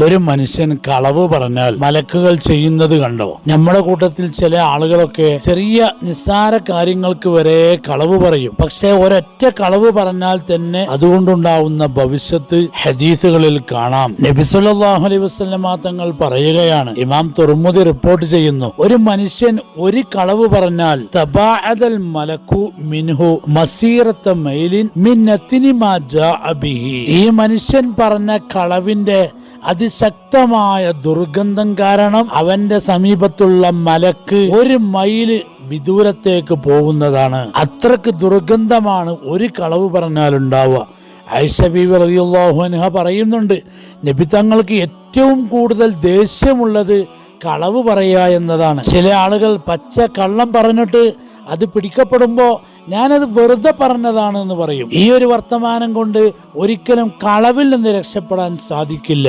ഒരു മനുഷ്യൻ കളവ് പറഞ്ഞാൽ മലക്കുകൾ ചെയ്യുന്നത് കണ്ടോ? നമ്മുടെ കൂട്ടത്തിൽ ചില ആളുകളൊക്കെ ചെറിയ നിസ്സാര കാര്യങ്ങൾക്ക് വരെ കളവ് പറയും. പക്ഷെ ഒരൊറ്റ കളവ് പറഞ്ഞാൽ തന്നെ അതുകൊണ്ടുണ്ടാവുന്ന ഭവിഷ്യത്ത് ഹദീസുകളിൽ കാണാം. നബി സല്ലല്ലാഹു അലൈഹി വസല്ലമ തങ്ങൾ പറയുകയാണ്, ഇമാം തുർമുദി റിപ്പോർട്ട് ചെയ്യുന്നു, ഒരു മനുഷ്യൻ ഒരു കളവ് പറഞ്ഞാൽ തബഅദൽ മലക്കു മിൻഹു മസീറത മൈലിൻ മിൻ നത്നി മാ ജാഅ ബിഹി. ഈ മനുഷ്യൻ പറഞ്ഞ കളവിന്റെ അതിശക്തമായ ദുർഗന്ധം കാരണം അവന്റെ സമീപത്തുള്ള മലക്ക് 1 മൈല് വിദൂരത്തേക്ക് പോകുന്നതാണ്. അത്രക്ക് ദുർഗന്ധമാണ് ഒരു കളവ് പറഞ്ഞാൽ ഉണ്ടാവുക. ആയിഷ ബീവി റളിയല്ലാഹു അൻഹ പറയുന്നുണ്ട്, നബി തങ്ങൾക്ക് ഏറ്റവും കൂടുതൽ ദേഷ്യമുള്ളത് കളവ് പറയുക എന്നതാണ്. ചില ആളുകൾ പച്ച കള്ളം പറഞ്ഞിട്ട് അത് പിടിക്കപ്പെടുമ്പോ ഞാനത് വെറുതെ പറഞ്ഞതാണ് എന്ന് പറയും. ഈ ഒരു വർത്തമാനം കൊണ്ട് ഒരിക്കലും കളവിൽ നിന്ന് രക്ഷപ്പെടാൻ സാധിക്കില്ല.